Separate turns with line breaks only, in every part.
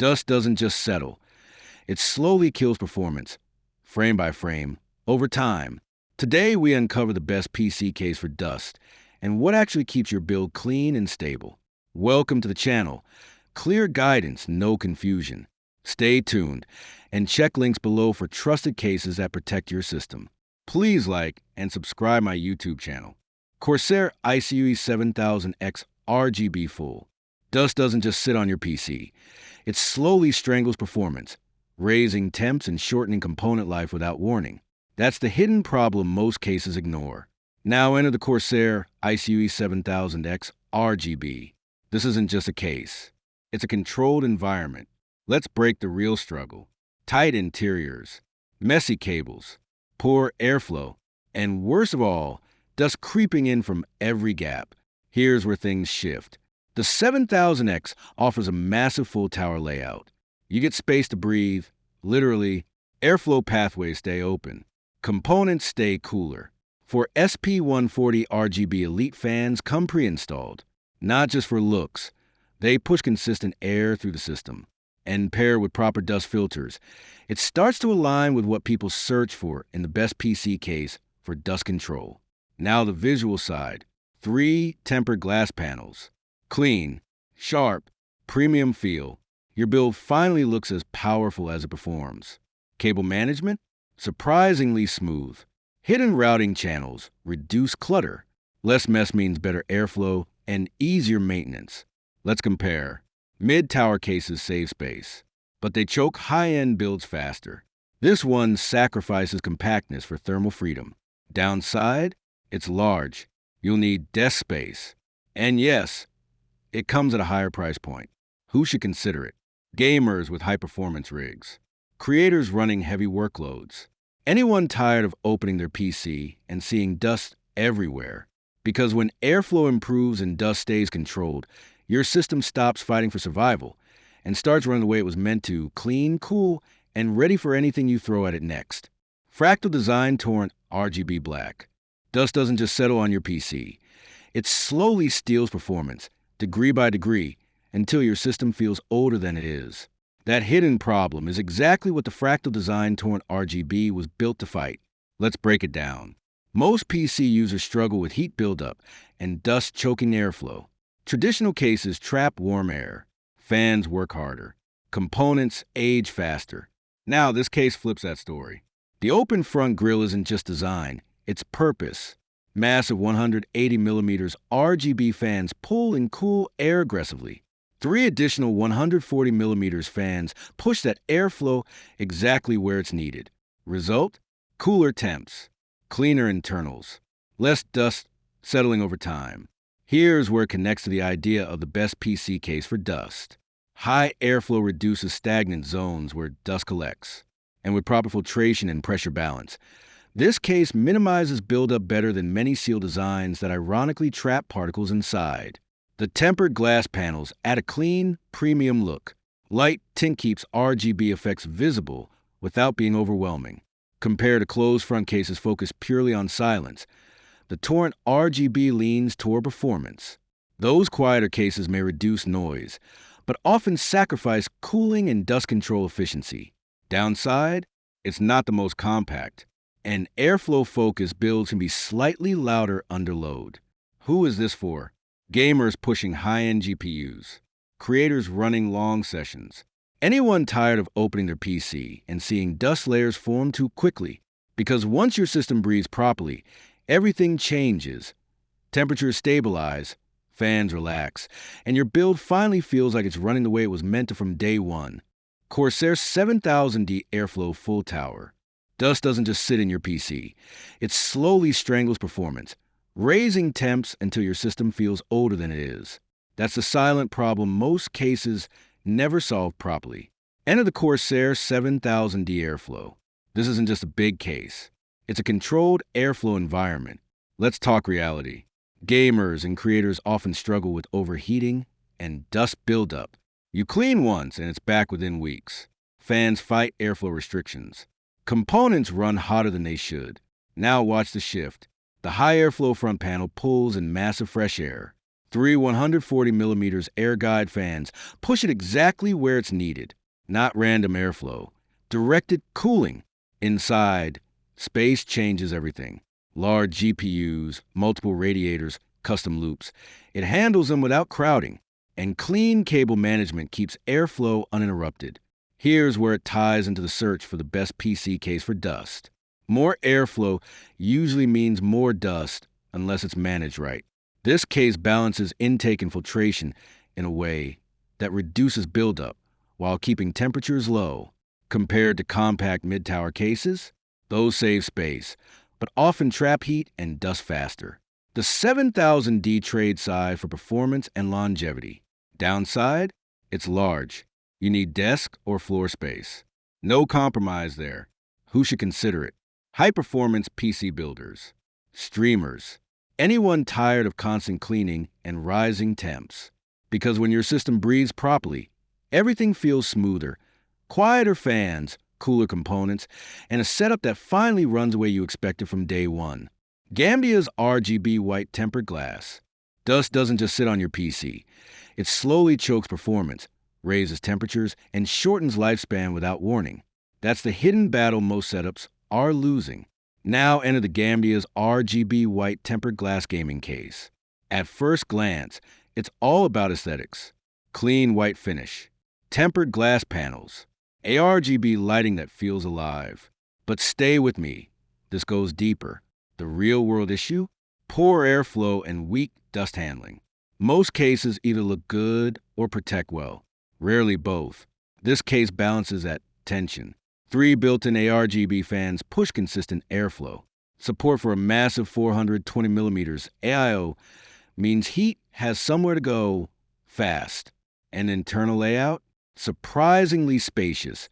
Dust doesn't just settle, it slowly kills performance, frame by frame, over time. Today, we uncover the best PC case for dust and what actually keeps your build clean and stable. Welcome to the channel. Clear guidance, no confusion. Stay tuned and check links below for trusted cases that protect your system. Please like and subscribe my YouTube channel. Corsair ICUE 7000X RGB Full. Dust doesn't just sit on your PC. It slowly strangles performance, raising temps and shortening component life without warning. That's the hidden problem most cases ignore. Now enter the Corsair ICUE 7000X RGB. This isn't just a case. It's a controlled environment. Let's break the real struggle. Tight interiors, messy cables, poor airflow, and worst of all, dust creeping in from every gap. Here's where things shift. The 7000X offers a massive full tower layout. You get space to breathe, literally, airflow pathways stay open. Components stay cooler. For SP140 RGB Elite fans come pre-installed. Not just for looks, they push consistent air through the system. And paired with proper dust filters, it starts to align with what people search for in the best PC case for dust control. Now the visual side. 3 tempered glass panels. Clean, sharp, premium feel. Your build finally looks as powerful as it performs. Cable management? Surprisingly smooth. Hidden routing channels reduce clutter. Less mess means better airflow and easier maintenance. Let's compare. Mid-tower cases save space, but they choke high-end builds faster. This one sacrifices compactness for thermal freedom. Downside? It's large. You'll need desk space. And yes, it comes at a higher price point. Who should consider it? Gamers with high-performance rigs. Creators running heavy workloads. Anyone tired of opening their PC and seeing dust everywhere. Because when airflow improves and dust stays controlled, your system stops fighting for survival and starts running the way it was meant to, clean, cool, and ready for anything you throw at it next. Fractal Design Torrent RGB Black. Dust doesn't just settle on your PC. It slowly steals performance, degree by degree, until your system feels older than it is. That hidden problem is exactly what the Fractal Design Torrent RGB was built to fight. Let's break it down. Most PC users struggle with heat buildup and dust choking airflow. Traditional cases trap warm air. Fans work harder. Components age faster. Now this case flips that story. The open front grille isn't just design, it's purpose. Massive 180mm RGB fans pull and cool air aggressively. 3 additional 140mm fans push that airflow exactly where it's needed. Result? Cooler temps, cleaner internals, less dust settling over time. Here's where it connects to the idea of the best PC case for dust. High airflow reduces stagnant zones where dust collects, and with proper filtration and pressure balance, this case minimizes buildup better than many seal designs that ironically trap particles inside. The tempered glass panels add a clean, premium look. Light tint keeps RGB effects visible without being overwhelming. Compared to closed front cases focused purely on silence, the Torrent RGB leans toward performance. Those quieter cases may reduce noise, but often sacrifice cooling and dust control efficiency. Downside? It's not the most compact. An airflow-focused build can be slightly louder under load. Who is this for? Gamers pushing high-end GPUs. Creators running long sessions. Anyone tired of opening their PC and seeing dust layers form too quickly. Because once your system breathes properly, everything changes. Temperatures stabilize, fans relax, and your build finally feels like it's running the way it was meant to from day one. Corsair 7000D Airflow Full Tower. Dust doesn't just sit in your PC. It slowly strangles performance, raising temps until your system feels older than it is. That's the silent problem most cases never solve properly. Enter the Corsair 7000D Airflow. This isn't just a big case. It's a controlled airflow environment. Let's talk reality. Gamers and creators often struggle with overheating and dust buildup. You clean once and it's back within weeks. Fans fight airflow restrictions. Components run hotter than they should. Now watch the shift. The high airflow front panel pulls in massive fresh air. Three 140mm air guide fans push it exactly where it's needed, not random airflow. Directed cooling. Inside, space changes everything. Large GPUs, multiple radiators, custom loops. It handles them without crowding. And clean cable management keeps airflow uninterrupted. Here's where it ties into the search for the best PC case for dust. More airflow usually means more dust unless it's managed right. This case balances intake and filtration in a way that reduces buildup while keeping temperatures low. Compared to compact mid-tower cases, those save space, but often trap heat and dust faster. The 7000D trade side for performance and longevity. Downside, it's large. You need desk or floor space. No compromise there. Who should consider it? High-performance PC builders. Streamers. Anyone tired of constant cleaning and rising temps. Because when your system breathes properly, everything feels smoother. Quieter fans, cooler components, and a setup that finally runs the way you expected from day one. Gambia's RGB white tempered glass. Dust doesn't just sit on your PC. It slowly chokes performance, raises temperatures, and shortens lifespan without warning. That's the hidden battle most setups are losing. Now enter the Gambia's RGB white tempered glass gaming case. At first glance, it's all about aesthetics. Clean white finish, tempered glass panels, ARGB lighting that feels alive. But stay with me. This goes deeper. The real-world issue? Poor airflow and weak dust handling. Most cases either look good or protect well. Rarely both. This case balances at tension. 3 built-in ARGB fans push consistent airflow. Support for a massive 420mm AIO means heat has somewhere to go fast. An internal layout? Surprisingly spacious,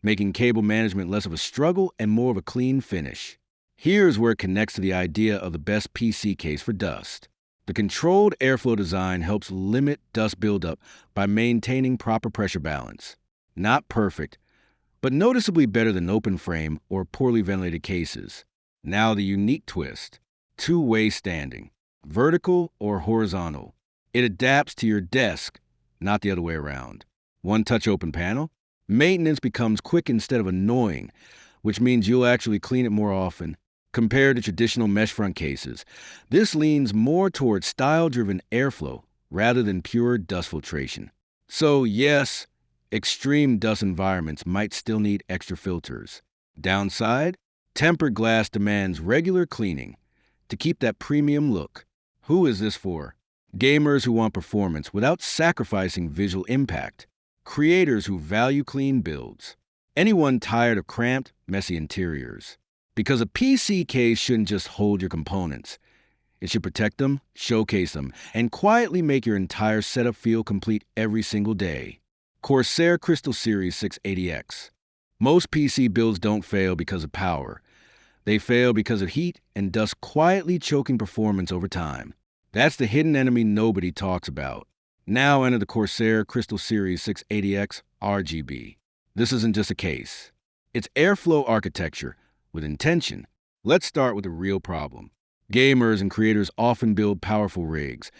making cable management less of a struggle and more of a clean finish. Here's where it connects to the idea of the best PC case for dust. The controlled airflow design helps limit dust buildup by maintaining proper pressure balance. Not perfect, but noticeably better than open frame or poorly ventilated cases. Now the unique twist. Two-way standing. Vertical or horizontal. It adapts to your desk, not the other way around. One-touch open panel. Maintenance becomes quick instead of annoying, which means you'll actually clean it more often. Compared to traditional mesh front cases, this leans more towards style-driven airflow rather than pure dust filtration. So yes, extreme dust environments might still need extra filters. Downside, tempered glass demands regular cleaning to keep that premium look. Who is this for? Gamers who want performance without sacrificing visual impact. Creators who value clean builds. Anyone tired of cramped, messy interiors. Because a PC case shouldn't just hold your components. It should protect them, showcase them, and quietly make your entire setup feel complete every single day. Corsair Crystal Series 680X. Most PC builds don't fail because of power. They fail because of heat and dust quietly choking performance over time. That's the hidden enemy nobody talks about. Now enter the Corsair Crystal Series 680X RGB. This isn't just a case. It's airflow architecture with intention. Let's start with the real problem. Gamers and creators often build powerful rigs,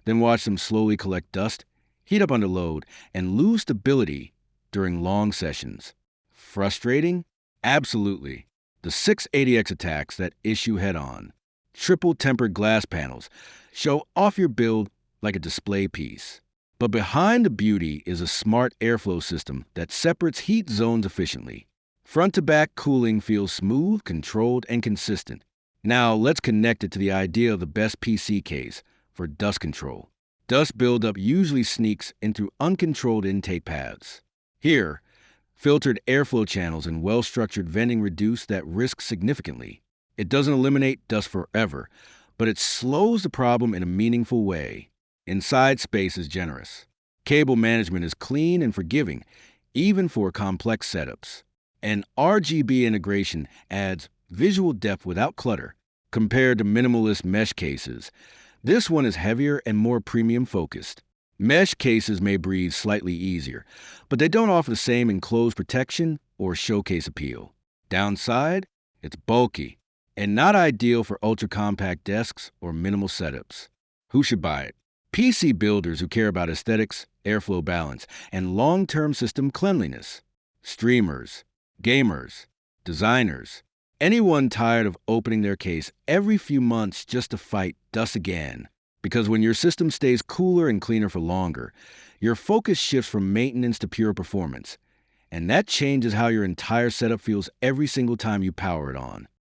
then watch them slowly collect dust, heat up under load, and lose stability during long sessions. Frustrating? Absolutely. The 680X attacks that issue head-on. Triple tempered glass panels show off your build like a display piece. But behind the beauty is a smart airflow system that separates heat zones efficiently. Front-to-back cooling feels smooth, controlled, and consistent. Now let's connect it to the idea of the best PC case for dust control. Dust buildup usually sneaks in through uncontrolled intake paths. Here, filtered airflow channels and well-structured venting reduce that risk significantly. It doesn't eliminate dust forever, but it slows the problem in a meaningful way. Inside space is generous. Cable management is clean and forgiving, even for complex setups. And RGB integration adds visual depth without clutter. Compared to minimalist mesh cases, this one is heavier and more premium focused. Mesh cases may breathe slightly easier, but they don't offer the same enclosed protection or showcase appeal. Downside, it's bulky and not ideal for ultra-compact desks or minimal setups. Who should buy it? PC builders who care about aesthetics, airflow balance, and long-term system cleanliness. Streamers, gamers, designers, anyone tired of opening their case every few months just to fight dust again. Because when your system stays cooler and cleaner for longer, your focus shifts from maintenance to pure performance. And that changes how your entire setup feels every single time you power it on.